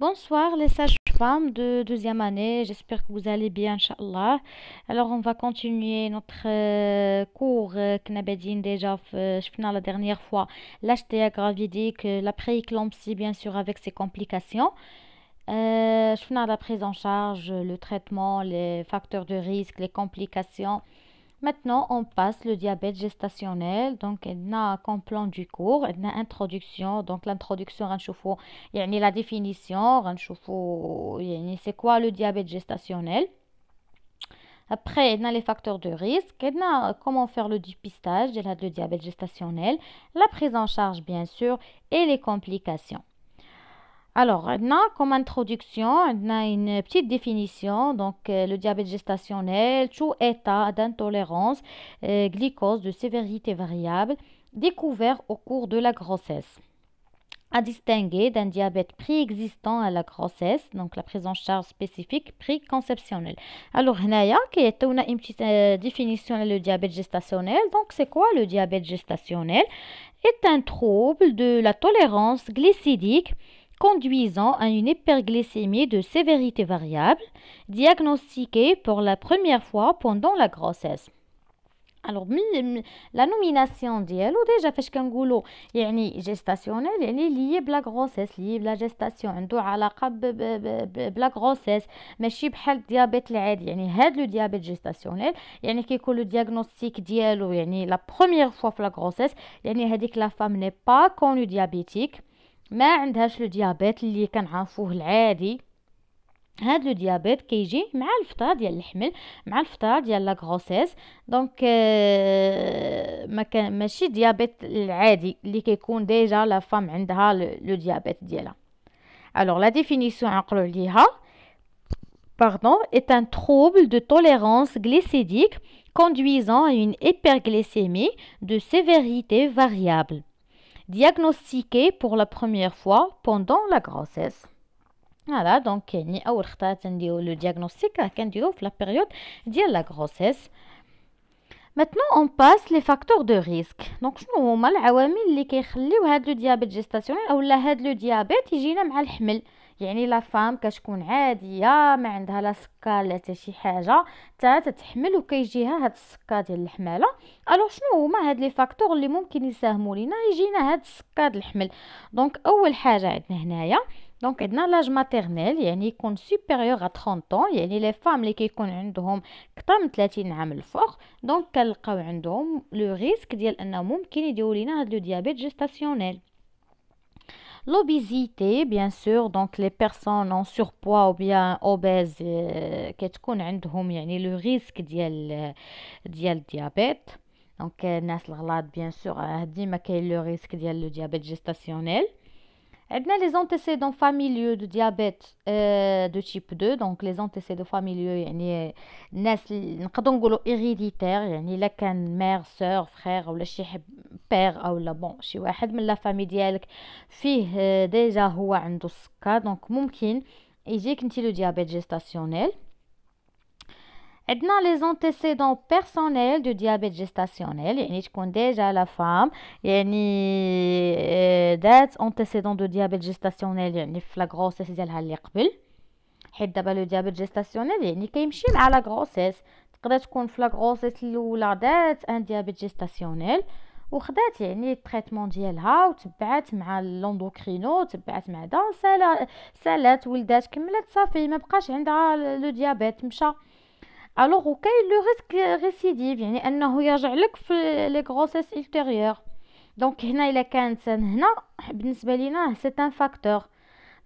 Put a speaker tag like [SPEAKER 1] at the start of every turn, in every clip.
[SPEAKER 1] Bonsoir les sages-femmes de deuxième année, j'espère que vous allez bien, Inch'Allah. Alors on va continuer notre cours qu'on a بدين déjà شفنا la dernière fois l'HTA gravidique, la prééclampsie bien sûr avec ses complications. شفنا la prise en charge, le traitement, les facteurs de risque, les complications. Maintenant, on passe le diabète gestationnel. Donc, on a comme plan du cours, on a introduction. Donc, l'introduction, غنشوفوا يعني la définition, غنشوفوا يعني c'est quoi le diabète gestationnel. Après, on a les facteurs de risque, on a comment faire le dépistage de le diabète gestationnel, la prise en charge bien sûr et les complications. Alors, on a comme introduction, on a une petite définition. Donc, le diabète gestationnel, tout état d'intolérance glucose de sévérité variable découvert au cours de la grossesse. À distinguer d'un diabète préexistant à la grossesse, donc la prise en charge spécifique préconceptionnelle. Alors, هنايا كيعطيونا une petite définition le diabète gestationnel. Donc, c'est quoi le diabète gestationnel? Est un trouble de la tolérance glycémique conduisant à une hyperglycémie de sévérité variable, diagnostiquée pour la première fois pendant la grossesse. Alors, la nomination ديالو déjà فاش كنقولوا يعني gestationnel يعني lié بلا grossesse lié بلا gestation عنده علاقة بلا grossesse ماشي بحال الديابيت العادي يعني هاد لو ديابيت جيستاسيونيل يعني كيكون لو دياغنوستيك ديالو يعني لا بروميير فوا في لا grossesse يعني هذيك لا فام ني با كونو ديابيتيك ما عندهاش لو ديابيت اللي كنعرفوه العادي. هاد لو ديابيت كيجي مع الفتره ديال الحمل مع الفتره ديال لا غروسيس. دونك ما كان ماشي ديابيت العادي اللي كيكون ديجا لا فام عندها لو ديابيت ديالها. alors la définition نعقلوا عليها pardon est un trouble de tolérance glycémique conduisant à une hyperglycémie de sévérité variable diagnostiquée pour la première fois pendant la grossesse. Voilà, donc يعني أول خطرة تنديرو لو diagnostic راه كنديروه في la période ديال la grossesse. Maintenant on passe les facteurs de risque. donc شنو هما العوامل اللي كيخليو هاد لو ديابيت جيستاسيونيل اولا هاد لو ديابيت يجينا مع الحمل. يعني لا فام كتكون عاديه ما عندها لا سكر لا حتى شي حاجه حتى تتحمل وكيجيها هاد السكر ديال الحماله. الوغ شنو هما هاد لي فاكتور اللي ممكن يساهموا لينا يجينا هاد السكر ديال الحمل؟ دونك اول حاجه عندنا هنايا دونك عندنا لاج ماتيرنيل يعني يكون سوبيريور ا 30 طون يعني لي فام اللي كيكون عندهم اكثر من 30 عام الفوق دونك كنلقاو عندهم لو ريسك ديال انه ممكن يديروا لينا هاد لو ديابيت جيستاسيونيل. L'obésité, bien sûr, donc les personnes en surpoids ou bien obèses كتكون عندهم يعني le risque ديال الديابيت. donc الناس الغلاط bien sûr ديما كاين le risque ديال le diabète gestationnel. عندنا les antécédents familiaux de diabète de type 2. donc les antécédents familiaux يعني الناس نقدروا نقولوا héréditaire يعني الا كان مير سور فرير ولا شي بير او لا بون شي واحد من لا فامي ديالك فيه ديجا هو عنده السكر دونك ممكن يجيك انت لو ديابيت جيستاسيونيل. عندنا لي زونتيسيدون بيرسونيل دو ديابيت جيستاسيونيل يعني تكون ديجا لا فام يعني دات انتيسيدون دو ديابيت جيستاسيونيل يعني في لا غروسيس ديالها اللي قبل. حيت دابا لو ديابيت جيستاسيونيل يعني كيمشي مع لا غروسيس. تقدر تكون في لا غروسيس الاولى دات ان ديابيت جيستاسيونيل وخدات يعني التريتمون ديالها وتبعات مع لوندوكرينو تبعات مع دا سالات ولدات كملت صافي ما بقاش عندها لو ديابيت مشى. الوغ وكاين لو ريسك ريسيديف يعني انه يرجع لك في لي غروسيس ultérieure. دونك هنا الا كانت هنا بالنسبه لينا سي ان فاكتور.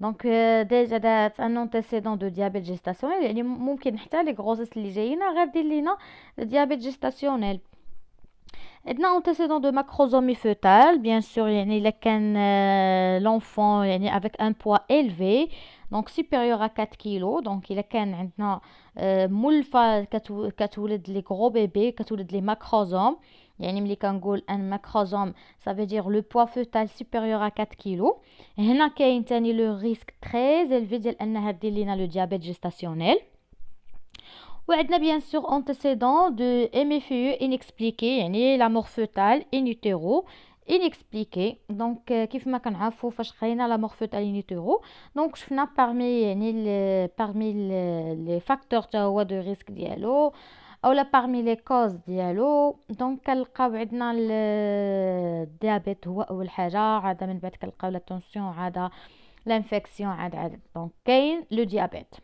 [SPEAKER 1] دونك ديجا دات ان انتيسيدون دو ديابيت جيستاسيونيل يعني ممكن حتى لي غروسيس اللي جايينا غير دير لينا ديابيت جيستاسيونيل. عندنا انتيسيدون دو ماكروزومي فوتال بيان سور يعني الا كان لونفون يعني افيك ان بوا élevé دونك supérieur à 4 كيلو. دونك الا كان عندنا مولفه كتولد لي غرو بيبي كتولد لي ماكروزوم يعني ملي كنقول ان ماكروزوم ça veut dire le poids fœtal supérieur à 4 كيلو. هنا كاين تاني لو ريسك تري élevé ديال انها دير لينا لو ديابيت جيستاسيونيل. وعندنا بيان سور antécédent de MFU inexpliqué يعني la mort fœtale in utero inexpliqué. Donc كيف ما كنعرفوا فاش قرينا لا مورفوتالينيتورو دونك شفنا parmi les facteurs تا هو دو ريسك ديالو اولا parmi les causes ديالو. دونك كنلقاو عندنا الديابيت هو اول حاجه، عاده من بعد كنلقاو لا تونسيون، عاده لانفيكسيون، عاد دونك كاين لو ديابيت.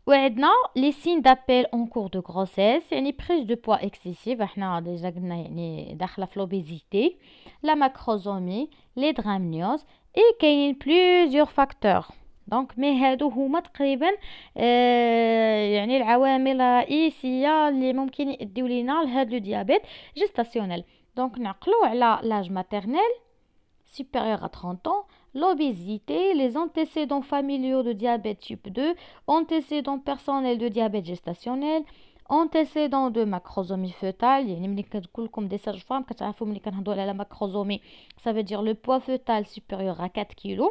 [SPEAKER 1] وعندنا لي سين دابيل اون كور دو غروسيس، يعني بريز دو بوا اكسيسيف، احنا ديجا قلنا يعني داخله في لوبيزيتي، لا ماكروزومي، لي درامنيوز، اي كاينين بليزيور فاكتور. دونك مي هادو هما تقريبا يعني العوامل الرئيسيه اللي ممكن يؤديو لينا لهاد لو ديابيت جيستاسيونيل. دونك نعقلو على لاج ماتيرنيل supérieur à 30 ans, l'obésité, les antécédents familiaux de diabète type 2, antécédents personnels de diabète gestationnel, antécédents de macrosomie fœtale. يعني ملي كنقول لكم دي ساج فام كتعرفوا ملي كنهضروا على la macrosomie ça veut dire le poids fœtal supérieur à 4 kg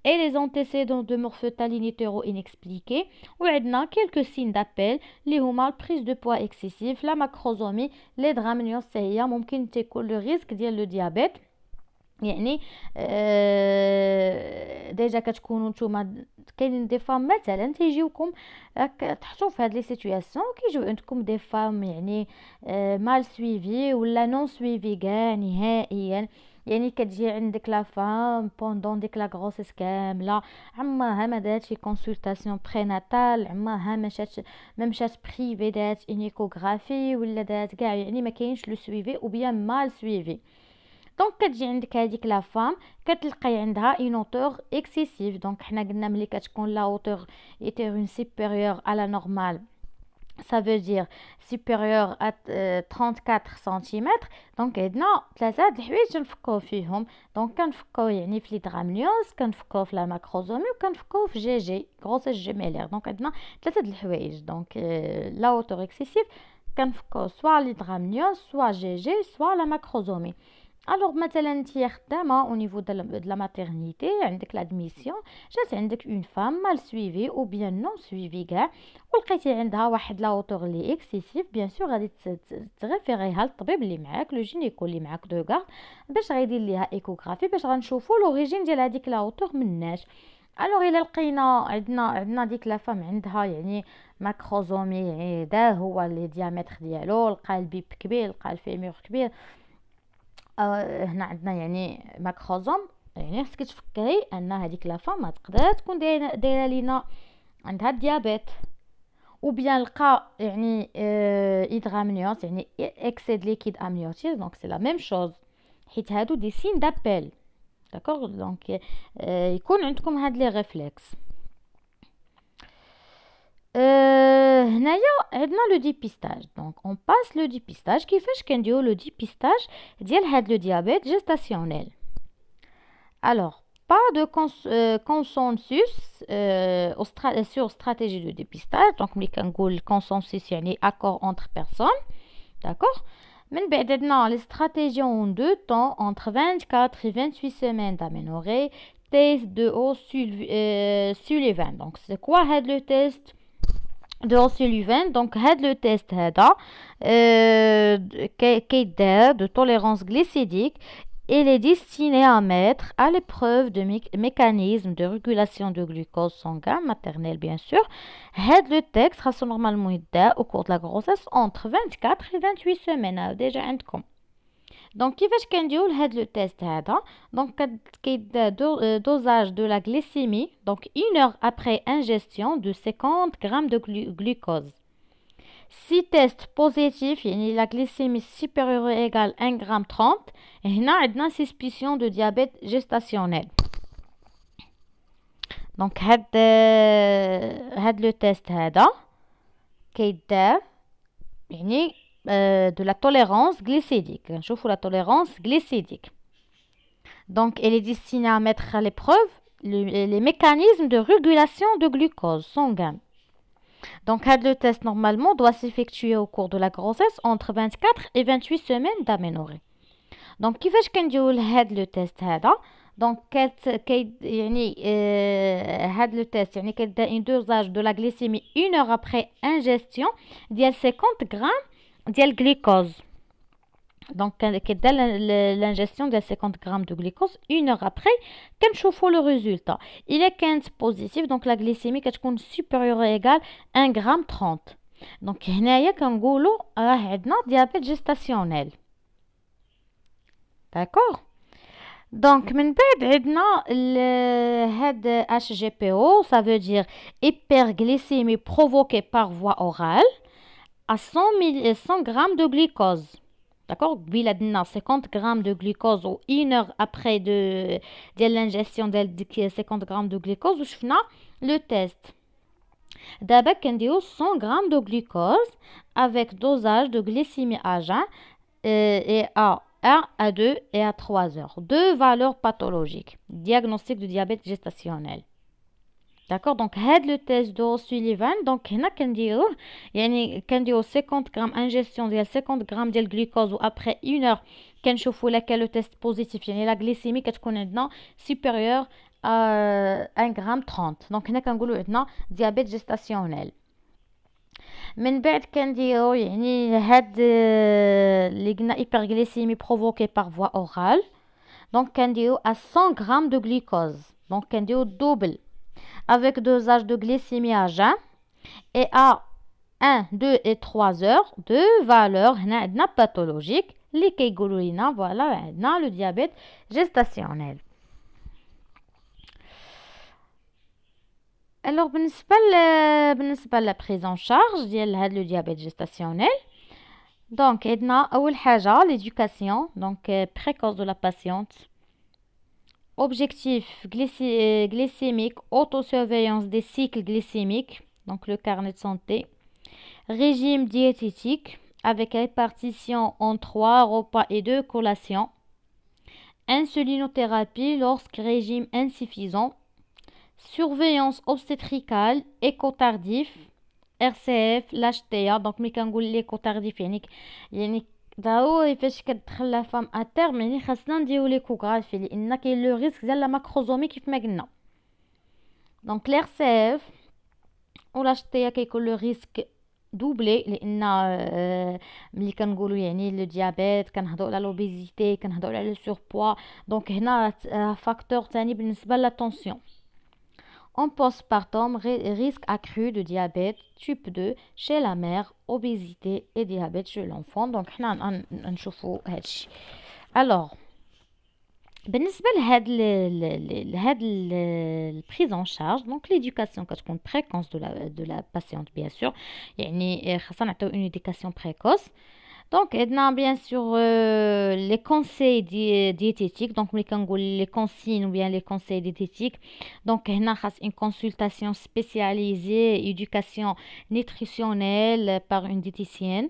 [SPEAKER 1] et les antécédents de mort fœtale in utero inexpliqués. وعندنا quelques signes d'appel اللي هما prise de poids excessif, la macrosomie, les dramnios هي ممكن تكون le risque ديال le diabète. يعني ديجا كتكونوا نتوما كاينين دي فام مثلا تيجيوكم تحطوا في هاد لي سيتوياسيون، كيجيو عندكم دي فام يعني مال سويفي ولا نون سويفي كاع نهائيا. يعني كتجي عندك لا فام بوندون ديك لا غروسيس كامله عمرها ما دات شي كونسلطاسيون بريناتال، عمرها ما مشات بريفي دات انيكوغرافي ولا دات كاع، يعني ما كاينش لو سويفي او بيان مال سويفي. دونك كتجي عندك هذيك لا فام كتلقاي عندها اون اوتور اكسيسيف. دونك حنا قلنا ملي كتكون لا اوتور ايتيرون سوبيريور على لا نورمال ça veut dire supérieur à 34 cm. دونك عندنا ثلاثه د الحوايج تنفكروا فيهم. دونك كنفكروا يعني في لي درامنيوز، كنفكروا في لا ماكروزومي، وكنفكروا في جي جي غروسيس جيميلير. دونك عندنا ثلاثه د الحوايج. دونك لا اوتور اكسيسيف كنفكروا سوا لي درامنيوز سوا جي جي سوا لا ماكروزومي. الوغ مثلا انتي خدامه او نيفو د لا ماتيرنيتي، عندك لادميسيون، جات عندك اون فام مال سويفي او بيان نون سويفي كاع، ولقيتي عندها واحد لا اوتور لي اكسيسيف، بيان سور غادي تريفيريها للطبيب اللي معاك، لو جينيكو اللي معاك دو غارد، باش غيدير ليها ايكوغرافي باش غنشوفوا لوريجين ديال هذيك لا اوتور مناش. الوغ الا لقينا عندنا ديك لا فام عندها يعني ماكروزومي، يعني دا هو لي ديامتر ديالو، لقى البيب كبير، لقى الفيمور كبير، هنا عندنا يعني ماكروزوم، يعني خصك تفكري ان هذيك لا فام تقدر تكون دايره لينا عندها الديابيت، وبيان لقى يعني ادغامنيوس يعني اكسيد ليكيد امنيوتيز. دونك سي لا ميم شوز، حيت هادو دي سين دابيل. داكوغ دونك يكون عندكم هاد لي ريفلكس. هنايا عندنا لو ديبيستاج. دونك اون باس لو ديبيستاج. كيفاش كنديرو لو ديبيستاج ديال هاد لو ديابيت جيستاسيونيل؟ الوغ با دو consensus sur stratégie de dépistage. دونك ملي كنقول consensus يعني accord entre personnes، داكوغ. من بعد عندنا لي استراتيجي اون دو طون entre 24 et 28 semaines d'aménorrhée، test de O'Sullivan. دونك سي كوا هاد لو تيست de O'Sullivan؟ Donc هاد لو تيست هذا كيدار de tolérance glycédique et est destiné à mettre à l'épreuve de mécanismes de régulation de glucose sanguin maternel bien sûr. هاد لو تيست خاصو نورمالمون يدار au cours de la grossesse entre 24 et 28 semaines déjà عندكم. دونك كيفاش كنديرو هاد لو تيست هذا؟ دونك كيدار dosage de la glycémie donc 1 heure après ingestion de 50 grammes de glucose. Si test positif يعني la glycémie supérieure ou égale 1 gramme 30 هنا عندنا suspicion de diabète gestationnel. دونك هاد لو تيست هذا كيدار يعني de la tolérance glycédique. نشوفوا la tolérance glycédique. Donc elle est destinée à mettre à l'épreuve les mécanismes de régulation de glucose sanguin. Donc le test normalement doit s'effectuer au cours de la grossesse entre 24 et 28 semaines d'aménorrhée. Donc كيفاش كنديروا هاد لو تيست هذا؟ دونك يعني هاد لو تيست يعني كيدار ان دوزاج دو لا غليسيمي 1 heure après ingestion ديال 50 غرام ديال الجلوكوز. Donc كيبدا l'ingestion de 50 grammes de glucose 1 heure après كنشوفوا le résultat. Il est 15 positif, donc la glycémie كتكون supérieure ou égale 1 gramme 30. Donc هنايا كنقولوا راه عندنا diabète gestationnel. D'accord. Donc من بعد عندنا هاد HGPO, ça veut dire hyperglycémie provoquée par voie orale à 100 grammes de glucose. D'accord. قبيله درنا 50 grammes de glucose ou 1 heure après de l'ingestion de 50 grammes de glucose وشفنا le test. دابا كنديرو 100 grammes de glucose avec dosage de glycémie à jeun et à 1 à 2 et à 3 heures. Deux valeurs pathologiques. Diagnostic de diabète gestationnel. D'accord. Donc هاد le test de Sullivan. Donc هنا كنديروه يعني كنديرو 50 grammes ingestion ديال 50 grammes ديال glucose و après 1 heure كنشوفوا laquelle le test positif يعني la glycémie كتكون عندنا supérieure à 1 gramme 30. Donc هنا كنقولوا عندنا diabète gestationnel. من بعد كنديرو يعني هاد اللي قلنا hyperglycémie provoquée par voie orale. Donc كنديرو à 100 grammes de glucose. Donc كنديرو double avec dosage de glycémie à jeun et à 1, 2 et 3 heures de valeur هنا عندنا pathologique اللي كيقولوا لنا voilà عندنا le diabète gestationnel. Alors بالنسبه لا prise en charge ديال هاد le diabète gestationnel. Donc عندنا اول حاجه l'éducation donc précoce de la patiente. Objectif glycémique, autosurveillance des cycles glycémiques, donc le carnet de santé. Régime diététique avec répartition en 3 repas et 2 collations. Insulinothérapie lorsque régime insuffisant. Surveillance obstétricale, écho tardif, RCF, l'HTA. Donc ملي كنقول l'écho tardif يعني ضروري فاش كتدخل لا فام ا تيرم يعني خاصنا نديرو ليكوغرافي لان كاين لو ريسك ديال لا ماكروزومي كيف ما قلنا. دونك الار سي اف ولا اشتيا كيكون لو ريسك دوبلي لان ملي كنقولوا يعني لو ديابيت كنهضروا على لوبيزيتي كنهضروا على لو سوربوا. دونك هنا فاكتور ثاني بالنسبه لا تونسيون. En postpartum, risque accru de diabète type 2 chez la mère, obésité et diabète chez l'enfant. Donc, حنا نشوفوا هادشي. Alors, بالنسبة لهاد البريز en charge, donc l'éducation كتكون précoce de la patiente bien sûr. يعني خاصنا نعطيو une éducation précoce. Donc, bien sûr, les conseils diététiques. Donc, les consignes ou bien les conseils diététiques. Donc, il y a une consultation spécialisée, éducation nutritionnelle par une diététicienne.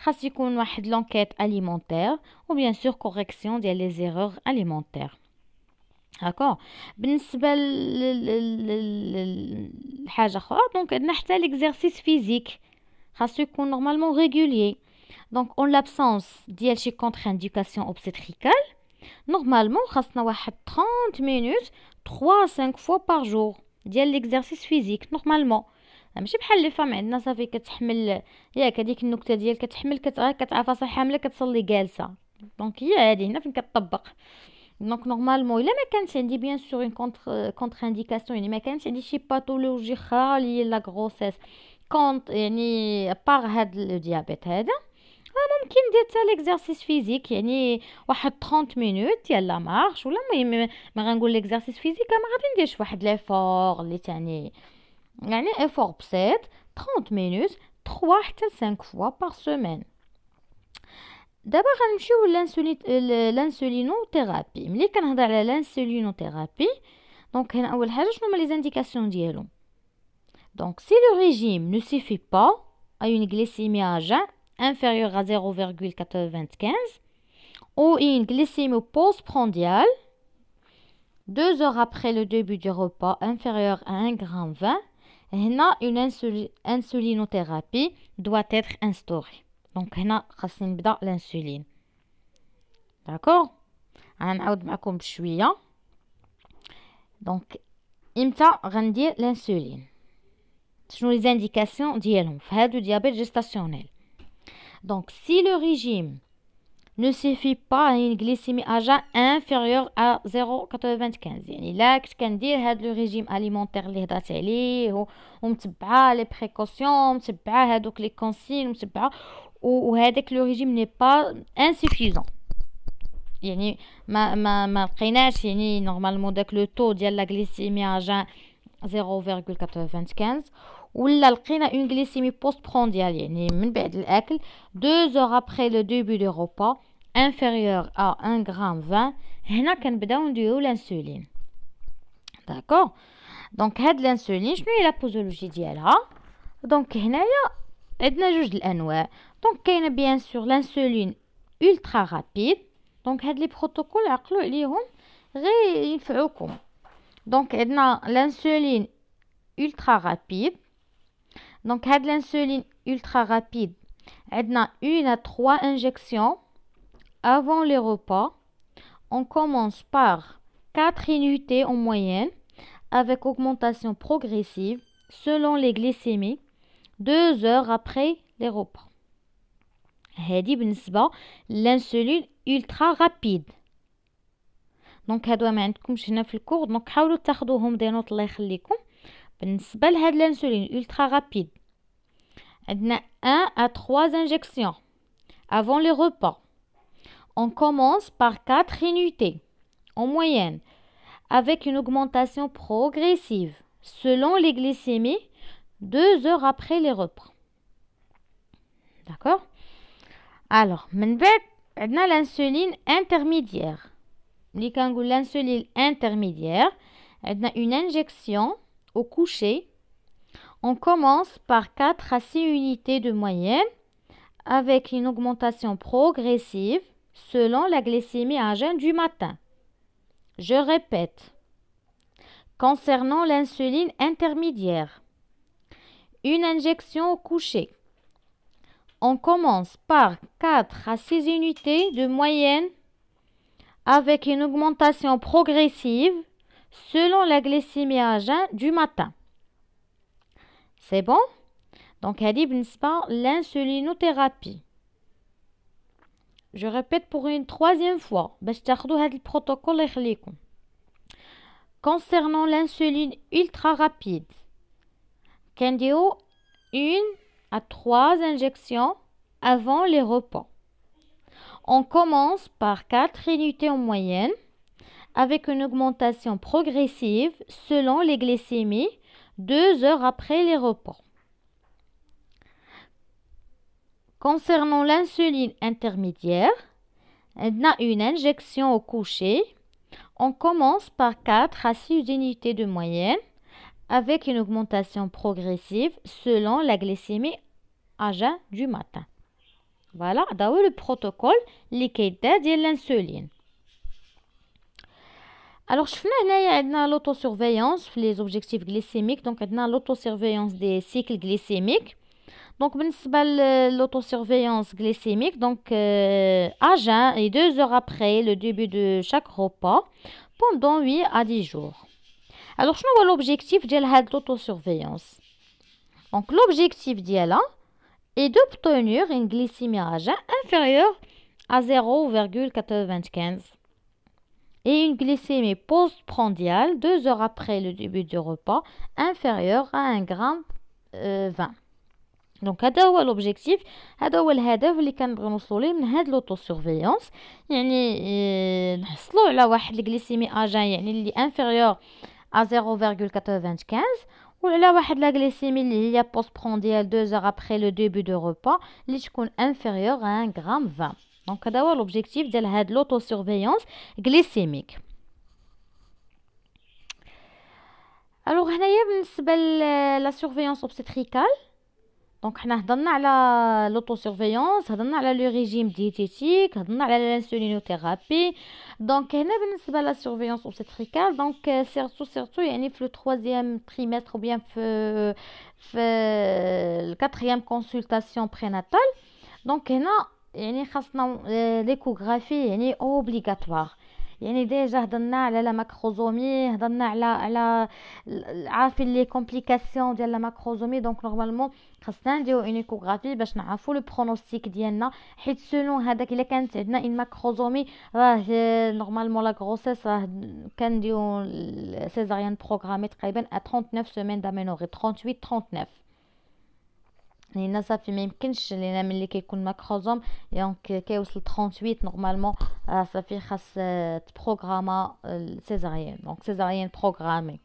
[SPEAKER 1] Il y a une enquête alimentaire ou bien sûr correction des erreurs alimentaires. D'accord. بالنسبة لحاجة أخرى donc عندنا حتى l'exercice physique خاصو يكون normalement régulier. Donc en l'absence ديال شي contre-indication obstétricale normalement خاصنا واحد 30 minutes 3-5 fois par jour ديال l'exercice physique normalement. ماشي بحال لي فام عندنا صافي كتحمل ياك هذيك النكته ديال كتحمل كتعرف راسها حامله كتصلي جالسه. دونك هي هذه هنا فين كتطبق. دونك نورمالمون الا ما كانش عندي بيان سور اون كونتر انديكاسيون يعني ما كانش عندي شي باثولوجي اخرى لي لا غروسيس كونت يعني بار هاد الديابيت هذا ممكن ندير حتى ليكزارسيس فيزيك يعني واحد 30 مينوت ديال لا مارش ولا المهم ما غنقول ليكزارسيس فيزيك ما غادي نديرش واحد ليفور اللي تاني يعني ايفور بسيط 30 مينوت 3 حتى 5 فوا بار سيمين. دابا غنمشيو لانسولينوثيرابي. ملي كنهضر على لانسولينوثيرابي دونك هنا اول حاجه شنو هما لي زانديكاسيون ديالو. دونك سي لو ريجيم ne suffit pas à une glycémie à jeun inférieure à 0,95 ou une glycémie postprandiale 2 heures après le début du repas inférieure à 1,20 g. هنا une insulinothérapie doit être instaurée. دونك هنا خاصني نبدا الانسولين. داكور غنعاود معكم بشويه. دونك امتى غندير الانسولين شنو لي زانديكاسيون ديالهم في هادو ديابيت جيستاسيونيل. دونك si le régime ne suffit pas à une glycémie à jeun inférieure à 0,95. يعني لا كنت كندير هاد لو ريجيم اليمونتير اللي هضرت عليه ومتبعه لي بريكوسيون متبعه هادوك لي كونسين متبعه وهذاك لو ريجيم ني با انسوفيزون. يعني ما لقيناش يعني نورمالمون داك لو طو ديال لا غليسيمي à jeun 0,95 ولا لقينا اون غليسيمي بوست برانديال يعني من بعد الاكل 2 heures après le début du repas inférieur à 1,20 g. هنا كنبداو نديرو الانسولين. داكور دونك هاد الانسولين شنو هي لا بوزولوجي ديالها؟ دونك هنايا عندنا جوج الانواع. دونك كاينه بيان سور الانسولين ultra rapide. دونك هاد لي بروتوكول عقلوا عليهم غير ينفعوكم. دونك عندنا l'insuline ultra rapide. Donc هاد l'insuline ultra rapide عندنا 1 à 3 injections avant les repas. On commence par 4 unités en moyenne avec augmentation progressive selon les glycémies 2 heures après les repas. هادي بالنسبة l'insuline ultra rapide. دونك هادو ما عندكمش هنا في الكور دونك حاولوا تاخذوهم دي نوت الله يخليكم. بالنسبه لهاد الانسولين ultra rapide عندنا 1 à 3 injections avant les repas. On commence par 4 unités en moyenne avec une augmentation progressive selon les glycémies 2 heures après les repas. D'accord? Alors من بعد عندنا l'insuline intermédiaire. اللي كنقول l'insuline intermédiaire عندنا une injection au coucher. On commence par 4 à 6 unités de moyenne avec une augmentation progressive selon la glycémie à jeun du matin. Je répète, concernant l'insuline intermédiaire, une injection au coucher. On commence par 4 à 6 unités de moyenne avec une augmentation progressive selon la glycémie à jeun du matin. C'est bon? Donc, هذه بالنسبة l'insulinothérapie. Je répète pour une troisième fois باش تاخدوا هذا البروتوكول يخليكم. Concernant l'insuline ultra rapide, كنديرو 1 à 3 injections avant les repas. On commence par 4 unités en moyenne avec une augmentation progressive selon les glycémies 2 heures après les repas. Concernant l'insuline intermédiaire, on a une injection au coucher. On commence par 4 à 6 unités de moyenne avec une augmentation progressive selon la glycémie à jeun du matin. Voilà, c'est le protocole اللي كيدار ديال l'insuline. Alors شفنا هنايا عندنا l'autosurveillance في les objectifs glycémiques. Donc عندنا l'autosurveillance des cycles glycémiques. Donc بالنسبة l'autosurveillance glycémique, donc à jeun et 2 heures après le début de chaque repas pendant 8 à 10 jours. Alors شنو هو l'objectif ديال هاد l'autosurveillance? Donc l'objectif ديالها est d'obtenir une glycémie à jeun inférieure à 0,95 et une glycémie postprandiale 2 heures après le début du repas inférieure à 1,20 g. دونك هذا هو l'objectif. هذا هو الهدف اللي كنبغيو نوصلوا ليه من هاد لوطوسورفيونس. يعني نحصلوا على واحد الجليسيمي اجان يعني اللي انفيريور à 0,95 وعلى واحد لا glycémie اللي هي postprandial 2 heures après le début de repas اللي تكون inférieure à 1,20 g. دونك هذا هو l'objectif ديال هاد l'autosurveillance glycémique. الوغ هنايا بالنسبه لا surveillance obstétricale دونك حنا هضرنا على لوطوسيرفيونس، هضرنا على لو ريجيم دييتيتيك، هضرنا على الانسولينوثيرابي. دونك هنا بالنسبه لا سيرفيونس اوبستريكال دونك سيرتو يعني في لو 3 تريمستر او بيان في الكاتريام كونسلطاسيون بريناتال. دونك هنا يعني خاصنا ليكوغرافي يعني اوبليغاتوار. يعني ديجا هضرنا على لا ماكروزومي، هضرنا على عارفين لي كومبليكاسيون ديال لا ماكروزومي. دونك نورمالمون خاصنا نديرو اون ايكوغرافي باش نعرفوا لو برونوستيك ديالنا، حيت سولون هذاك الا كانت عندنا ان ماكروزومي راه نورمالمون لا غروسيس راه كنديرو سيزاريان بروغرامي تقريبا 39 سيمين دامينوري، 38 39. لان صافي ما يمكنش لان ملي كيكون ماكروزوم دونك كيوصل 38 نورمالمون صافي خاص تبروغراما سيزاريان، دونك سيزاريان بروغرامي.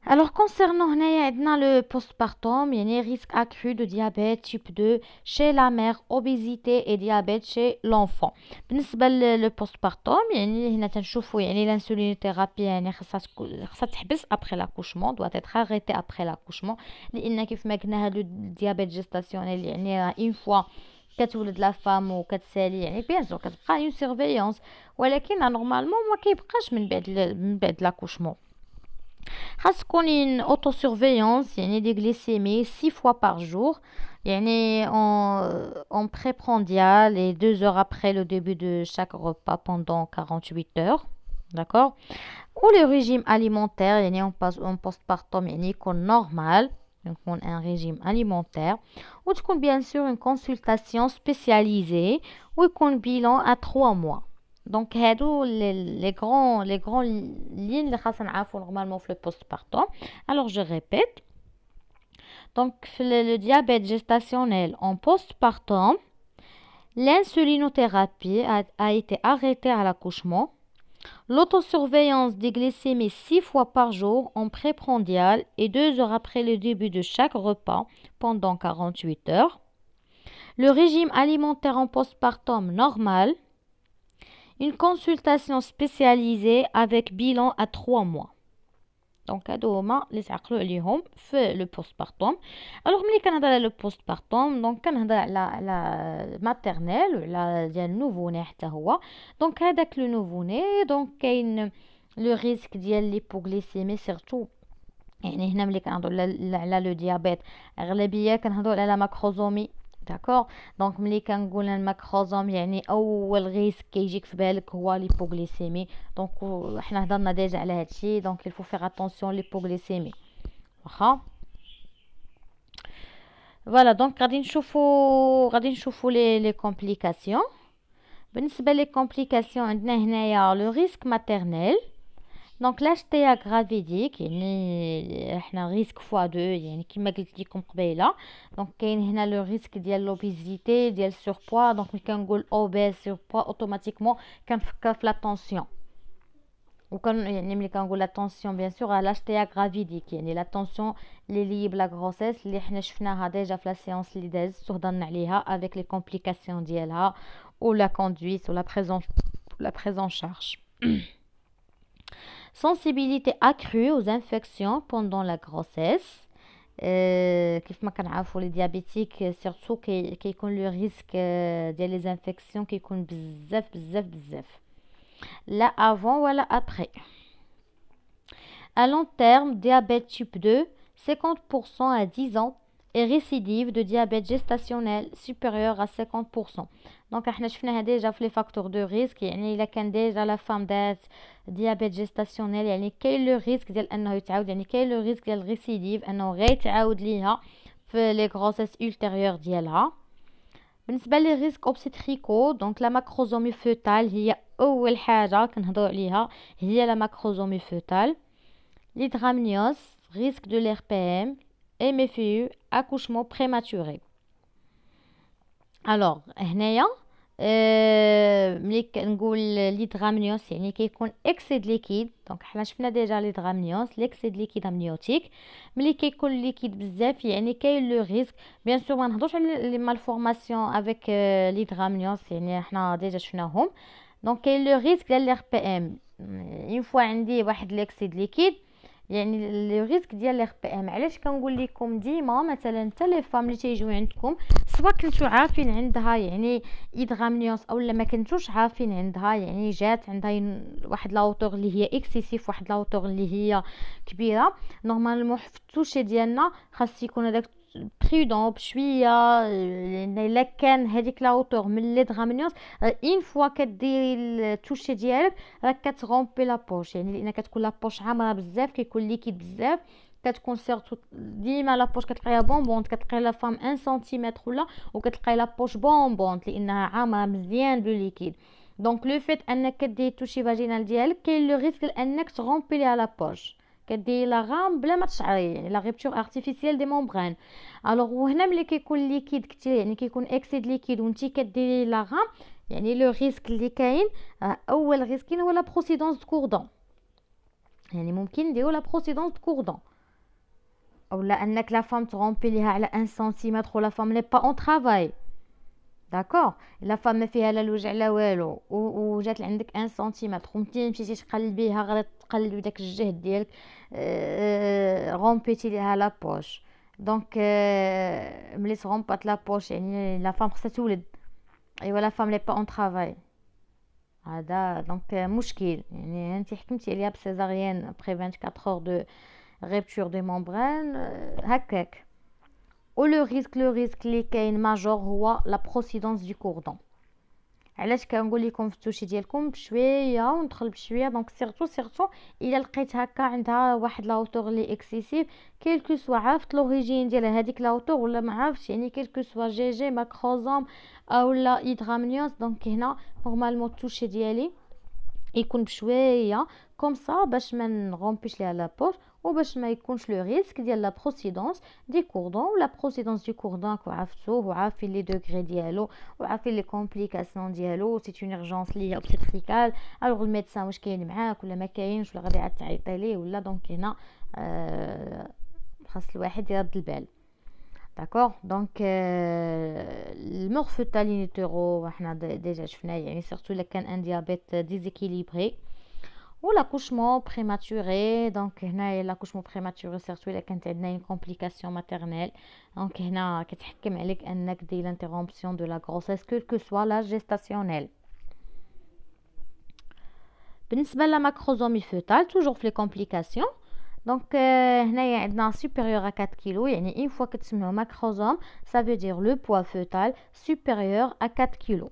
[SPEAKER 1] Alors concernant هنايا عندنا le postpartum يعني risque accru de diabète type 2 chez la mère, obésité et diabète chez l'enfant. بالنسبة le postpartum يعني هنا تنشوفوا يعني l'insulinithérapie يعني خاصها تحبس après l'accouchement, doit être arrêtée après l'accouchement لأن كيف ما قلنا هذا الديابيت جيستاسيونيل يعني une fois كتولد لا فام وكتسالي يعني بيان سور كتبقى اون سيرفيونس، ولكن نورمالمون ما كيبقاش من بعد لاكوشمون. خاص تكون une autosurveillance يعني دي glycémie 6 fois par jour يعني en préprandial et 2 heures après le début de chaque repas pendant 48 heures. D'accord. Ou le régime alimentaire يعني en postpartum يعني يكون normal، يكون un régime alimentaire، وتكون bien sûr une consultation spécialisée ويكون bilan à 3 mois. Donc هادو les grands lignes اللي خاصنا نعرفو normalement في le postpartum. Alors je répète. Donc le diabète gestationnel en postpartum, l'insulinothérapie a été arrêtée à l'accouchement. L'autosurveillance des glycémies 6 fois par jour en préprandial et 2 heures après le début de chaque repas pendant 48 heures. Le régime alimentaire en postpartum normal. Une consultation spécialisée avec bilan à 3 mois. Donc هادو هما اللي تعقلوا عليهم في لو بوستبارتوم. الوغ ملي كنهضر على لو بوستبارتوم دونك كنهضر على ماتيرنيل وعلى ديال نوفوني حتى هو. دونك هذاك لو نوفوني دونك كاين لو ريسك ديال ليبوغليسيمي سيرتو، يعني هنا ملي كنهضروا على لو ديابيت اغلبيه كنهضروا على ماكروزومي. داكور. دونك ملي كنقول الماكروزوم يعني اول ريسك كيجيك في بالك هو ليبوغليسيمي. دونك حنا هضرنا ديجا على هادشي، دونك il faut faire attention ليبوغليسيمي. واخا فوالا. دونك غادي نشوفوا لي كومبليكاسيون. بالنسبه لي كومبليكاسيون عندنا هنايا لو ريسك ماتيرنيل. دونك لاشتيا غرافيديك يعني احنا ريسك فوا 2 يعني كما قلت لكم قبيله. دونك كاين هنا لو ريسك ديال لوبيزيتي ديال سوربوا. دونك ملي كنقول اوبيز سوربوا اوتوماتيكمون كنفكر في لا طونسيون، وكان يعني ملي كنقول لا طونسيون بيان سور لاشتيا غرافيديك يعني لا طونسيون لي لي بلا غروسيس اللي حنا شفناها ديجا في لا سيونس اللي دازت وهضرنا عليها افيك لي كومبليكاسيون ديالها او لا كوندويت ou la prise en charge. Sensibilité accrue aux infections pendant la grossesse. كيف ما كنعرفوا لي ديابيتيك سيرتو كيكون لو ريسك ديال لي انفيكسيون كيكون بزاف لا avant ولا après. À long terme, diabète type 2, 50% à 10 ans et récidive de diabète gestationnel supérieur à 50%. دونك احنا شفناها ديجا في لي فاكتور دو ريسك، يعني الا كان ديجا لا فام دات ديابيت جيستاسيونيل يعني كاين لو ريسك ديال انه يتعاود، يعني كاين لو ريسك ديال الريسيديف انه غيتعاود ليها في لي غروسيس ultérieure ديالها. بالنسبه لي ريسك اوبستريكو دونك لا ماكروزومي فوتال هي اول حاجه كنهضروا عليها، هي لا ماكروزومي فوتال. l'hydramnios, risque de l'RPM, MFU, accouchement prématuré. Alors هنايا ملي كنقول ليدغامنيوس يعني كيكون اكسي د ليكيد. دونك حنا شفنا ديجا ليدغامنيوس ليكسي د ليكيد امنيوتيك. ملي كيكون ليكيد بزاف يعني كاين لو ريسك بيان سور ما نهضرش على لي مالفورماسيون افيك ليدغامنيوس يعني حنا ديجا شفناهم. دونك كاين لو ريسك ديال لي بي ام اون فوا عندي واحد ليكسي د ليكيد يعني لو ريسك ديال لي بي ام. علاش كنقول لكم ديما مثلا حتى لي فام اللي تيجيو عندكم سواء كنتو عارفين عندها يعني ايدغامنيوس او لا ما كنتوش عارفين عندها يعني جات عندها واحد لاوتور اللي هي اكسيسيف، واحد لاوتور اللي هي كبيره، نورمالمون في التوشي ديالنا خاص يكون هذاك برودون بشويه. الا كان هذيك لا اوتور من لي درامينيوس، اين فوا كديري التوشي ديالك راك كتغومبي لا بوش، يعني لان كتكون لا بوش عامره بزاف، كيكون ليكيد بزاف، كتكون سيرتو ديما لا بوش كتلقايها بونبونط، كتلقاي لا فام 1 سنتيمتر ولا، وكتلقاي لا بوش بونبونط لانها عامره مزيان بلو ليكيد. دونك لو فيت انك كديري التوشي فاجينال ديالك، كاين لو ريسك انك تغومبي ليها لا بوش، كديري لا غام بلا ما تشعري، يعني لا ريبتور ارتيفيسيال دي مونبرين. الوغ وهنا ملي كيكون ليكيد كتير، يعني كيكون اكسيد ليكيد وانتي كديري لا غام، يعني لو ريسك اللي كاين، اول ريسك كاين هو لا بروسيدونس دو كوردون، يعني ممكن نديرو لا بروسيدونس دو كوردون، اولا انك لا فام تغومبي ليها على 1 سنتيمتر ولا فام ني با اون ترافاي. داكوغ، لا فام ما فيها لا الوجع لا والو، وجات عندك 1 سنتيمتر وانتي مشيتي تقلبيها، غادي تقلبي داك الجهد ديالك، غومبيتي ليها لا بوش. دونك ملي تغومبات لا بوش يعني لا فام خصها تولد، ايوا لا فام لي با اون ترافاي، هذا دونك مشكل. يعني انت حكمتي عليها بسيزاريان ابري 24 اور دو ريبتور دي ممبران، هكاك. و لو ريسك اللي كاين ماجور هو لا بروسيدونس دو كوردون. علاش كنقول لكم في التوشي ديالكم بشويه وندخل بشويه، دونك سيرتو الا لقيت هكا عندها واحد لاوتور لي اكسيسيف، كيلكو سوا عرفت لوريجين ديالها هذيك لاوتور ولا ما عرفتش، يعني كيلكو سوا جي ماكروزوم اولا هيدرامنيوس، دونك هنا نورمالمون التوشي ديالي يكون بشويه كوم سا باش ما نغومبيش ليها لابوش، وباش ما يكونش لو ريسك ديال لا بروسيدونس دي كوردون. ولا بروسيدونس دي كوردون كو عرفتوه وعارفين لي دوغري ديالو وعارفين لي كومبليكاسيون ديالو، سي اون اورجونس لي اوبستريكال، الوغ الميدسان واش كاين معاك ولا ما كاينش، ولا غادي عاد تعيطي ليه ولا، دونك هنا خاص الواحد يرد البال. داكوغ، دونك المورفوتال ينيتورو حنا ديجا شفناه، يعني سورتو الا كان ان ديابيت ديزيكيليبري، و لاكوشمون بريماتوري. دونك هنايا لاكوشمون بريماتوري سيرتو الا كانت عندنا اون كومبليكاسيون ماتيرنيل، دونك هنا كتحكم عليك انك دير لانتيرومبسيون دو لا غروسيس كو سوا لا جيستاسيونيل. بالنسبه لا ماكروزومي فوتال توجور في لي كومبليكاسيون، دونك هنايا عندنا supérieur à 4 كيلو، يعني اون فوا كتسميو ماكروزوم ça veut dire le poids fœtal supérieur à 4 كيلو.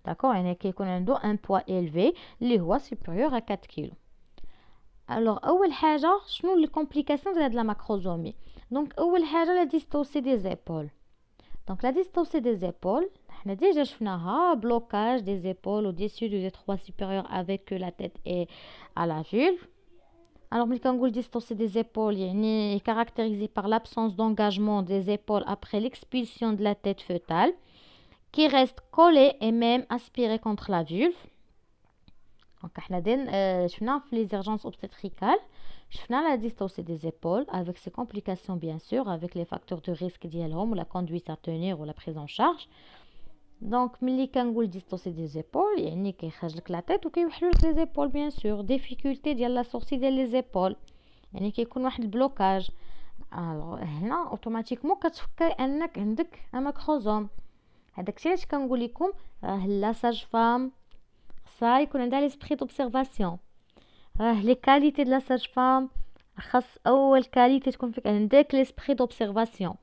[SPEAKER 1] داكور، يعني كيكون عنده ان poids élevé اللي هو supérieur à 4 كيلو. الوغ اول حاجه شنو لي كومبليكاسيون ديال هاد لا ماكروزومي؟ دونك اول حاجه لا ديستوسي دي زيبول. دونك لا ديستوسي دي زيبول حنا ديجا شفناها، بلوكاج دي زيبول au dessus des trois supérieurs avec la tête et à la vulve. Alors, ملي كنقول dystocie des épaules, يعني caractérisée par l'absence d'engagement des épaules après l'expulsion de la tête fœtale, qui reste collée et même aspirée contre la vulve. Donc, احنا شفنا في les urgences obstétricales, شفنا la dystocie des épaules avec ses complications bien sûr, avec les facteurs de risque ديالهم ou la conduite à tenir ou la prise en charge. دونك ملي كنقول ديستوسي دي زيبول يعني كيخرج لك لا تيت وكيوحلوا لك لي زيبول بيان سور، ديفيكولتي ديال لا سورسي ديال لي زيبول، يعني كيكون واحد البلوكاج. الوغ هنا اوتوماتيكمون كتفكري انك عندك ماكروزوم. هذاك الشيء علاش كنقول لكم لا ساج فام خصها يكون عندها ليسبري دوبسيرفاسيون. لي كاليتي د لا ساج فام خاص اول كاليتي تكون فيك عندك ليسبري دوبسيرفاسيون.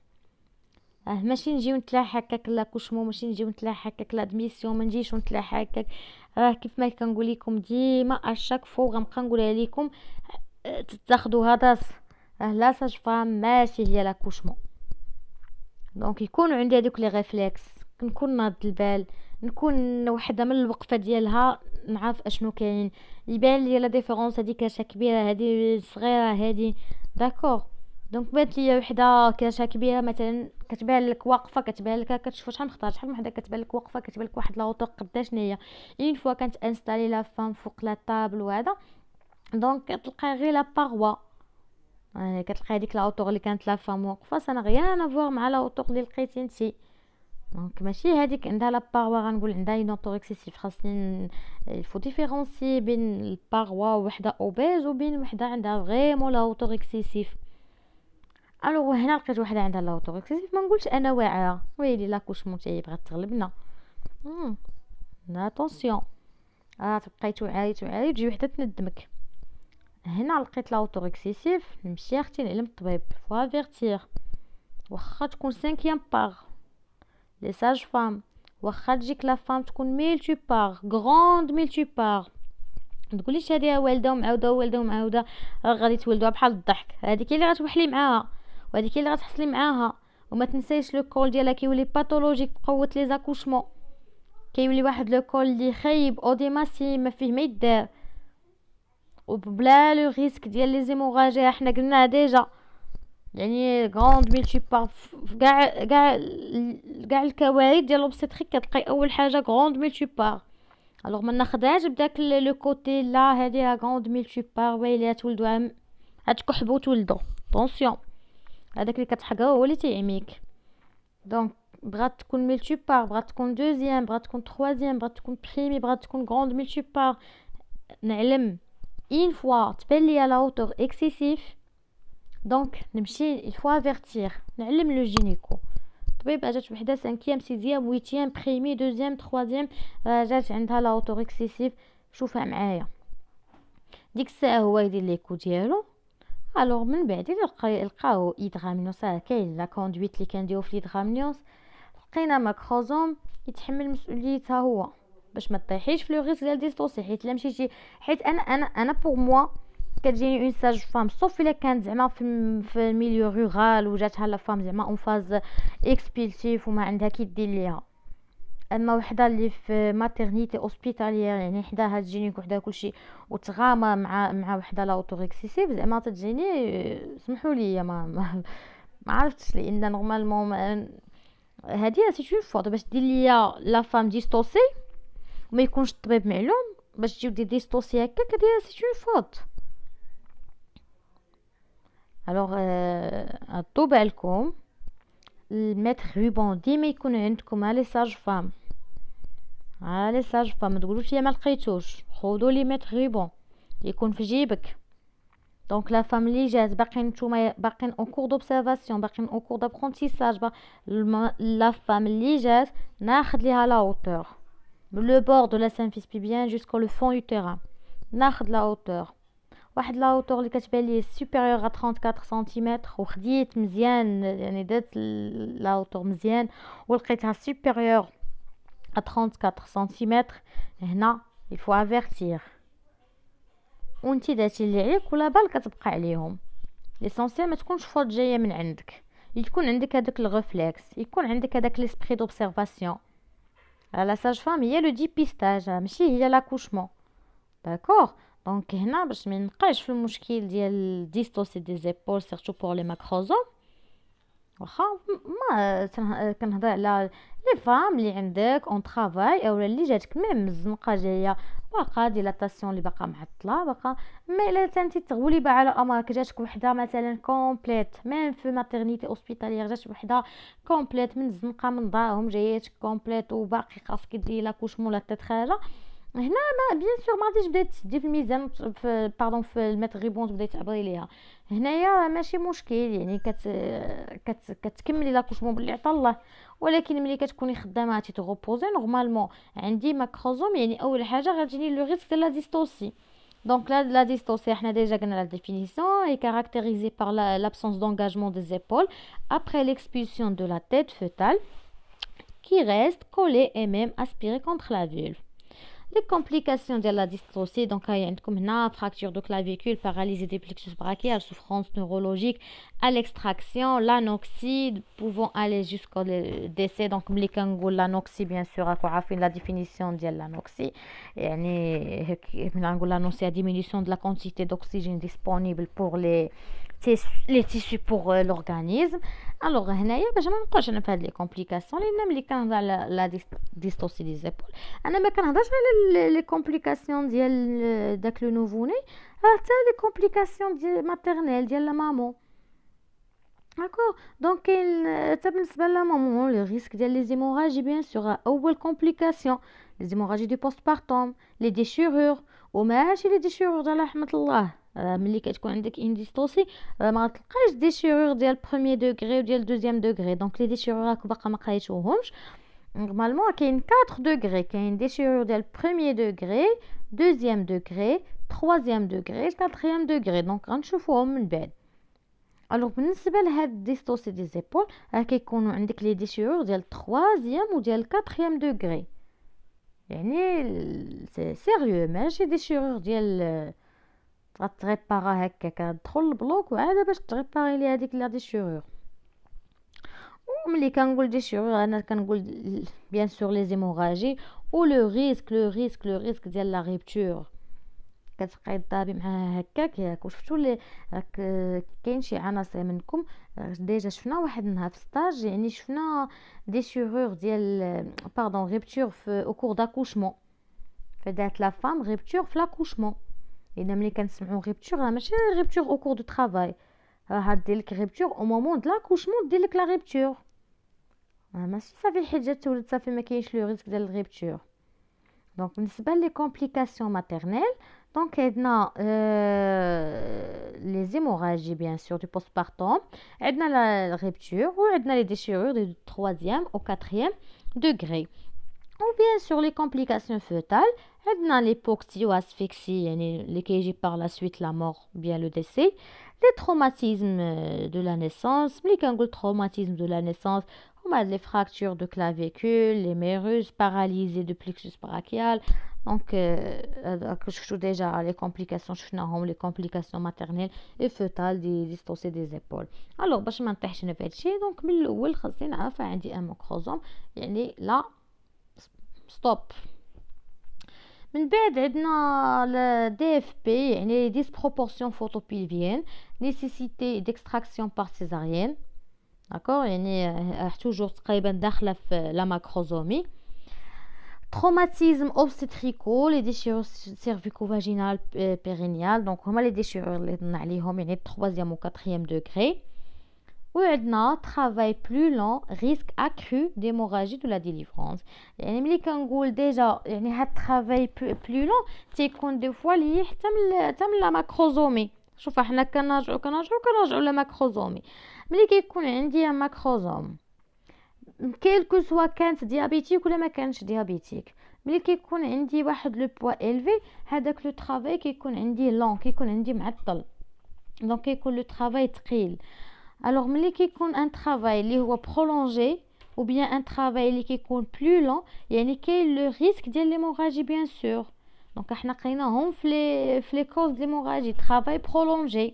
[SPEAKER 1] ماشي نجيو نتلاح هكاك لاكوشمون، ماشي نجيو نتلاح هكاك لادميسيون، ما نجيش نتلاح هكاك. كيف ما كنقول لكم ديما اشاك فو غنبقى نقولها لكم، تاخذوا هذا لا ساج فام ماشي هي لاكوشمون. دونك يكون عندي هذوك لي ريفلكس، نكون ناض البال، نكون وحده من الوقفه ديالها نعرف اشنو كاين، يبان لي لا ديفيرونس هذيك كاشا كبيره هذه صغيره هذه. داكور، دونك بانت لي وحده كاشا كبيره مثلا كتبان لك واقفه، كتبان لك كتشوف شحال نختار، شحال من وحده كتبان لك واقفه، كتبان لك واحد لاوتور قداش هي. اون فوا كانت انستالي لا فام فوق لا طابل وهذا، دونك كتلقى غير لا باروا، يعني كتلقى هذيك لاوتور اللي كانت لا فام واقفه سا غيان افوار مع لاوتور اللي لقيتي انتي. دونك ماشي هذيك عندها لا باروا غنقول عندها اون اوتور اكسيسيف. خاصني الفو ديفيرونسي بين الباروا وحده اوبيز وبين وحده عندها فريمون لا اوتور اكسيسيف. الوغ هنا لقيت وحده عندها لا اوتور اكسيسيف، ما نقولش انا واعره ويلي لاكوشمون تاعي بغات تغلبنا. اتونسيون، تبقاي توعاي تجي وحده تندمك. هنا لقيت لا اوتور اكسيسيف، نمشي اختي نعلم الطبيب فوا فيرتير واخا تكون 5e باغ لي ساج فام، واخا تجيك لا فام تكون ميلتي باغ غروند ميلتي باغ، متقوليش هذه والده ومعاوده والده ومعاوده راه غادي تولدوها بحال الضحك، هذيك اللي غتوحلي معاها وهذيك اللي غتحصلي معاها. وما تنسيش لو كول ديالها كيولي باثولوجيك بقوه لي زاكوشمون، كيولي واحد لو كول اللي خايب اوديماسي ما فيه ما يدار وبلا لو ريسك ديال لي زيموراجي حنا قلنا ديجا. يعني غروند ميلتي باغ كاع الكوارث ديال لوبستريك كتلقاي اول حاجه غروند ميلتي باغ. الوغ ما ناخذهاش بداك لو كوتي لا هذه غروند ميلتي باغ ويلي تولدوا غتكحبوا تولدوا طونسيون، هذاك اللي كتحقر هو اللي تيعميك. دونك بغات تكون ميلتي باغ، بغات تكون دوزيام، بغات تكون تخوازيام، بغات تكون بريمي، بغات تكون غروند ميلتي باغ، نعلم اين فوا تبان ليا لا هوتور اكسيسيف دونك نمشي الفوا افيرتير نعلم لو جينيكو. طبيب جات وحده 5e 6e 8e بريمي 2e 3e جات عندها لا هوتور اكسيسيف، شوفها معايا ديك الساعه هو يدير ليكو ديالو. الوغ من بعد لقاو ايدغامينوس، كاين لا كوندويت اللي كنديرو في ايدغامينوس، لقينا ماكروزوم يتحمل مسؤوليتها هو باش ما طيحيش في لو ريسك ديال ديستوسي. حيت لا مشيتي، حيت انا بور موا كتجيني اون ساج فام صوف الا كانت زعما في الميليو رورال وجاتها لا فام زعما اون فاز اكسبيلسيف وما عندها كي دير ليها. اما وحده اللي في ماترنيتي اوسبيتاليير يعني حداها تجينيك وحدها كلشي وتغامى مع وحده لا اوتوريكسيسيف زعما تجيني سمحوا لي ما عرفتش، لان نورمالمون هذه سي اون فوت باش دير ليا لا فام ديستوسي وما يكونش الطبيب معلوم باش تجيو دير ديستوسي هكا كدير سي اون فوت. الوغ عطوا بالكم الميتر روبون ديما يكون عندكم لي ساج فام، لي ساج فام ما تقولوش ليا ما لقيتوش، خذوا لي ميتر روبون يكون في جيبك. دونك لا فام اللي جات باقيين نتوما باقيين اون كور دوبسيرفاسيون باقيين اون كور دابرونتيساج، لا فام اللي جات ناخذ ليها لا هوتور لو بور دو لا سيمفيس بيبيان جوسكو لو فون دو تيران، ناخذ لا هوتور واحد لا هوتور اللي كتبان لي سوبيريور ا 34 سنتيمتر وخديت مزيان يعني درت لا هوتور مزيان ولقيتها سوبيريور ا 34 سنتيمتر. هنا يفو افيرتير وانتي داتي اللي عليك ولا بال كتبقى عليهم. ليسونسيال ما تكونش فوت جايه من عندك، يكون عندك هذاك الريفلكس، يكون عندك هذاك ليسبري دوبسيرفاسيون. لا ساج فام هي لو ديبيستاج ماشي هي لاكوشمون، داكوغ. دونك هنا باش ما نبقاش في المشكل ديال ديستوسي دي زيبول سيرتو بور لي ماكروزوم. واخا ما كنهضر على لي فام اللي عندك اون طرافاي اولا اللي جاتك ميم الزنقه جايه باقا ديلاتاسيون اللي باقا معطله باقا، ما الا انت تغولي با على امرك جاتك وحده مثلا كومبليت ميم في ماترنيتي اوسبيتاليير جات وحده كومبليت من الزنقه من دارهم جايتك كومبليت وباقي خاصك ديري لا كوشمون لا تتخارجه، هنا ما بيان سور ما غاديش بدات تدي في الميزان في باردون في المتر ريبون تبداي تعبري ليها. هنايا ماشي مشكل يعني كتكملي لاكوشمون باللي عطا الله. ولكن ملي كتكوني خدامه تيتغوبوزي نورمالمون عندي ماكروزوم يعني اول حاجه غتجيني لو ريسك ديال لا ديستوسي. دونك لا ديستوسي حنا ديجا قلنا لا ديفينيسيون هي كارactérisée par l'absence d'engagement des épaules après l'expulsion de la tête fœtale qui reste collée et même aspirée contre la vulve. Les complications de la dystocie, donc il y a une fracture de clavicule, paralysie des plexus brachiaires, souffrance neurologique à l'extraction, l'anoxie pouvant aller jusqu'au décès. Donc l'anoxie bien sûr la définition de l'anoxie يعني l'anoxie la diminution de la quantité d'oxygène disponible pour les tissus pour l'organisme. الوغ هنايا باش ما نبقاوش انا في هاد لي كومبليكاسيون لان ملي كنهضر على لا ديستوسي دي زيبول انا ما كنهضرش على لي كومبليكاسيون ديال داك لو نوفوني حتى لي كومبليكاسيون ديال ماتيرنيل ديال لا مامو داكور. دونك كاين حتى بالنسبه لا مامو لو ريسك ديال لي زيموراجي بيان سور اول كومبليكاسيون لي زيموراجي دي بوست بارتوم لي ديشيرور وماشي لي ديشيرور ديال رحمه الله. ملي كتكون عندك ان ديستوسي ما تلقايش ديشيرور ديال بروميير دوغري وديال دوزيام دوغري. دونك لي ديشيرور راك باقا ما قريتوهمش نورمالمون كاين 4 دوغري، كاين ديشيرور ديال بروميير دوغري دوزيام دوغري تروازيام دوغري كاتريام دوغري. دونك غنشوفوهم من بعد. الوغ بالنسبه لهاد ديستوسي دي زيبول راه كيكونوا عندك لي ديشيور ديال 3 وديال 4 دوغري، يعني سي سيريو ماشي ديشيور ديال غتريبارا هكاك، تدخل البلوك وعاد باش تريباري لي هذيك لا ديشيور. وملي كنقول ديشيور انا كنقول بيان سور لي زيموراجي و لو ريسك ديال لا ريبتور، كتبقاي تضابي معاها هكاك ياك. وشفتوا لي راك كاين شي عناصر منكم ديجا شفنا واحد النهار في ستاج، يعني شفنا ديشيور ديال باردون ريبتور في او كور داكوشمون، فدات لا فام ريبتور في لاكوشمون. اذا ملي كنسمعوا ريبتور راه ماشي ريبتور او كور دو طرافاي، راه دير لك ريبتور او مومون د لاكوشمون، دير لك لا ريبتور، ماشي صافي حيت جات تولد صافي ما كاينش لو ريسك ديال الريبتور. دونك بالنسبه لي كومبليكاسيون ماتيرنيل، دونك عندنا لي زيموراجي بيان سور دو بوست بارتوم، عندنا لا ريبتور، وعندنا لي ديشيرور دو 3 او 4 دوغري، و بيان سور لي كومبليكاسيون فوتال، عندنا ليبوكسي و اسفيكسي يعني اللي كيجي بار لا سويت لا مور بيان لو ديسي، لي تروماتيزم دو لا نيسانس. ملي كنقول تروماتيزم دو لا نيسانس هما لي فراكتور دو كلافيكول، لي ميروز، باراليزي دو بليكسوس براكيال. دونك هذاك شفتو ديجا لي كومبليكاسيون شفناهم، لي كومبليكاسيون ماتيرنيل اي فوتال دي ديستوسي دي زيبول. الوغ باش ما نطيحش انا في هادشي، دونك من الاول خاصني نعرف عندي ان ماكروزوم يعني لا ستوب. من بعد عندنا لا دي اف بي يعني ديسبروبورسيون فوتوبيلفيين، نيسيسيتي ديكستراكسيون بار سيزاريين، داكور يعني توجور تقريبا داخله في لا ماكروزومي. تروماتيزم اوبستريكو، لي ديشيرور سيرفيكو فاجينال بيرينيال، دونك هما لي ديشيرور اللي هضرنا عليهم يعني 3 و 4 دوغري. وعندنا travail plus long risque accru d'hémorragie de la délivrance. يعني ملي كنقول ديجا يعني هاد travail plus long تيكون دي فوا لي حتى من لا ماكروزومي. شوف احنا كنرجعوا لا ماكروزومي. ملي كيكون عندي ان ماكروزوم كيلكو سوا كانت ديابيتيك ولا ما كانش ديابيتيك، ملي كيكون عندي واحد لو بوا الفي هذاك لو travail كيكون عندي لون، كيكون عندي معطل، دونك كيكون لو travail ثقيل. alors ملي كيكون ان travail اللي هو prolongé ou bien un travail اللي كيكون plus long يعني كاين لو ريسك ديال ليموراجي بيان سور. دونك احنا قريناهم في لي كوز ليموراجي travail prolongé.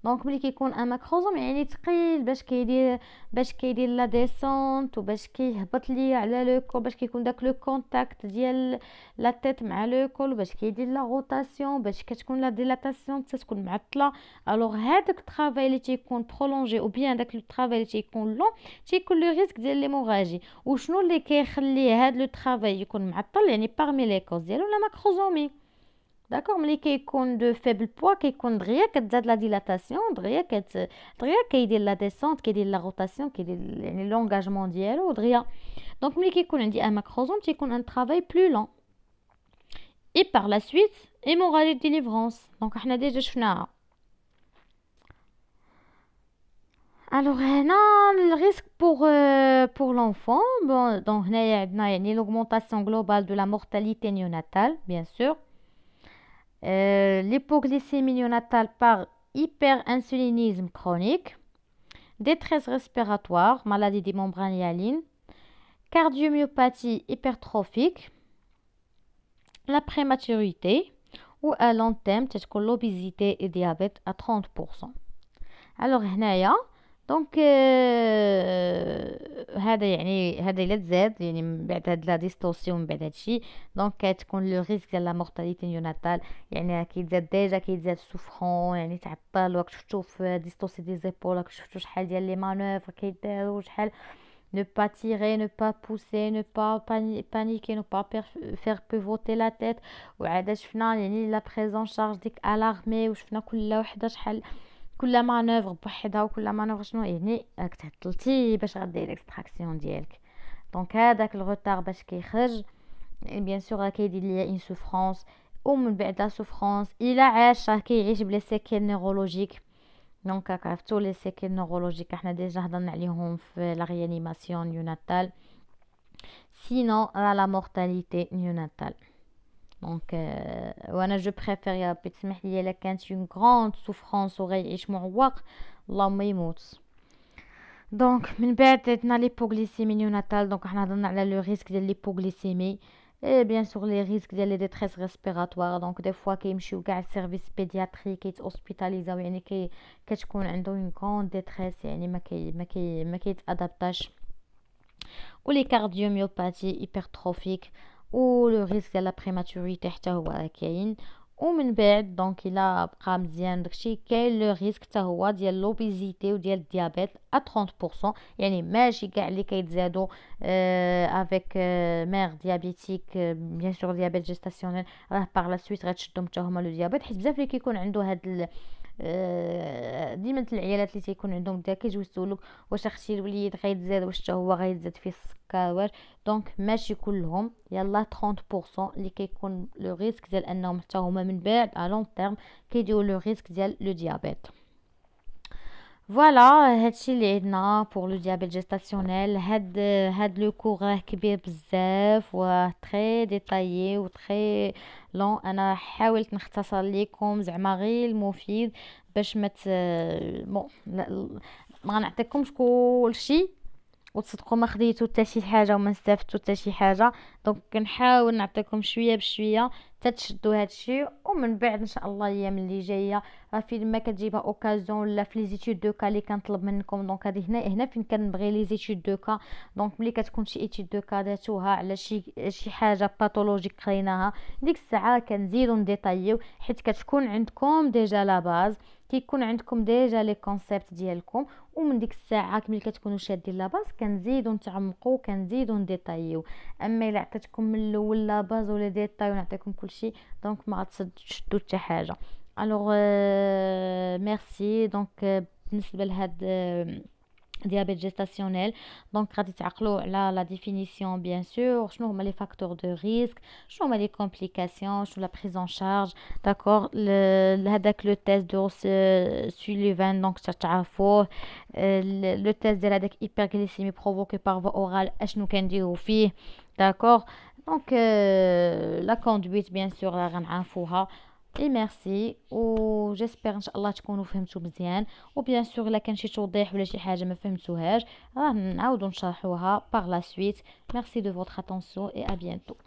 [SPEAKER 1] دونك ملي كيكون ان ماكروزوم يعني ثقيل باش كيدير لا ديسونت وباش كيهبط لي على لو كول، باش كيكون داك لو كونتاكت ديال لا تيت مع لو كول، باش كيدير لا روتاسيون، باش كتكون لا ديلاتاسيون تكون معطله. الوغ هذاك الطرافاي اللي تيكون برولونجي او بيان داك لو طرافاي اللي تيكون لون تيكون لو ريسك ديال ليموراجي. وشنو اللي كيخلي هذا لو طرافاي يكون معطل يعني بارمي لي كوز ديالو لا ماكروزومي. داكوغ ملي كيكون دو فيبل بوا كيكون دغيا كتزاد لا ديلاتاسيون، دغيا كيدير لا ديسونت، كيدير لا روتاسيون، كيدير يعني لونغاجمون ديالو دغيا. دونك ملي كيكون عندي ان ماكروزوم تيكون ان طرافاي بلو لون اي بار لا سويت هيموراجي ديليفرونس. دونك حنا ديجا شفناها. الوغ هنا الريسك pour l'enfant bon donc هنايا عندنا يعني l'augmentation globale de la mortalité néonatale bien sûr. L'hypoglycémie néonatale par hyperinsulinisme chronique, détresse respiratoire, maladie des membranes hyalines, cardiomyopathie hypertrophique, la prématurité ou à long terme تتكون l'obésité et diabète à 30%. alors هنايا دونك هذا يعني هذا الا تزاد يعني من بعد هاد لا ديستورسيون من بعد هادشي دونك كتكون لو ريسك ديال لا مورتاليتي نيوناتال يعني كيتزاد ديجا كيتزاد السوفرون يعني تعطل. وقت شفتو في ديستورسي دي زيبول شفتو شحال ديال لي مانوفر كيداروا شحال ne pas tirer, ne pas pousser, ne pas paniquer, ne pas faire pivoter la tête. وعاد شفنا يعني لا بريزون شارج ديك الارمي وشفنا كل وحده شحال كل مانوفر بوحدها وكل مانوفر شنو يعني راك تعطلتي باش غدير الاكستراكسيون ديالك. دونك هذاك الروتار باش كيخرج بيان سور كيدير ليا ان سوفرانس ومن بعد لا سوفرانس الا عاش راه كيعيش بلي سيكيل نيرولوجيك. دونك عرفتوا لي سيكيل نيرولوجيك احنا ديجا هضرنا عليهم في لا ريانيماسيون نيوناتال. سينو لا مورتاليتي نيوناتال دونك وانا جو بريفير يا ربي تسمح لي الا كانت اون غراند سوفرانس وغيعيش معوق، اللهم يموت. دونك من بعد عندنا ليبوغليسيمي نيوناتال. دونك حنا هضرنا على لو ريسك ديال ليبوغليسيمي اي بيان سور لي ريسك ديال لي ديتريس ريسبيراتوار. دونك دي فوا كيمشيو كاع السيرفيس بيدياتري كيت اوسبيتاليزاو، يعني كتكون عنده اون غراند ديتريس، يعني ما كيتادابتاش. ولي كارديوميوباثي هيبرتروفيك، و لو ريسك ديال لا بريماتوريتي حتى هو كاين. ومن بعد دونك الا بقى مزيان داكشي، كاين لو ريسك حتى هو ديال لوبيزيتي وديال الديابيت ا 30%. يعني ماشي كاع اللي كيتزادوا افيك مير ديابيتيك بيان سور ديابيت جيستاسيونيل راه باغ لا سويت غتشدهم حتى هما لو ديابيت، حيت بزاف اللي كيكون عنده هاد ديما العيالات اللي تيكون عندهم دا كيجيو يسولوك واش اختي الوليد غيتزاد، واش حتى هو غيتزاد فيه السكر واش. دونك ماشي كلهم، يلا 30% اللي كيكون لو ريسك ديال انهم حتى هما من بعد ا لون تيرم كيديروا لو ريسك ديال لو ديابيت. فوالا هادشي اللي عندنا بور لو ديابيت جيستاسيونيل. هاد لو كور راه كبير بزاف و تري ديتايي و تري لون. انا حاولت نختصر لكم زعما غير المفيد باش ما بون ما غنعطيكمش كلشي وتصدقوا ما خديتو حتى شي حاجه وما استفدتو حتى شي حاجه. دونك كنحاول نعطيكم شويه بشويه تتشدوا هادشي، ومن بعد ان شاء الله الايام اللي جايه راه فين ما كتجيبها اوكازيون ولا في لي زيتود دو كا اللي كنطلب منكم. دونك هذه هنا فين كنبغي لي زيتود دو كا. دونك ملي كتكون شي ايتود دو كا داتوها على شي حاجه باثولوجيك قريناها، ديك الساعه كنزيدو نديطايو حيت كتكون عندكم ديجا لا باز، كيكون عندكم ديجا لي كونسيبت ديالكم. ومن ديك الساعه ملي كتكونوا شادين لا باز كنزيدو نتعمقوا كنزيدو نديطايو. اما الا عطيتكم من الاول لا باز ولا ديطاي ونعطيكم كلشي دونك ما غتشدوا حتى حاجه. الوغ ميرسي. دونك بالنسبه لهاد ديابيت جيستاسيونيل، دونك غادي تعقلوا على لا ديفينيسيون بيان سور، شنو هما لي فاكتور دو ريسك، شنو هما لي كومبليكاسيون، شنو لا بريز ان شارج. داكور هذاك لو تيست دو سوليفان دونك تعرفوه. لو تيست ديال هذاك هيبرغليسيمي بروفوكي بار فوا اورال اشنو كنديرو فيه. داكور. دونك لا كوندويت بيان سور راه غنعرفوها. اي ميرسي، و جيسبر ان شاء الله تكونوا فهمتوا مزيان. وبيان سور الا كان شي توضيح ولا شي حاجه ما فهمتوهاش راه نعاودو نشرحوها par la suite. Merci de votre attention et à bientôt.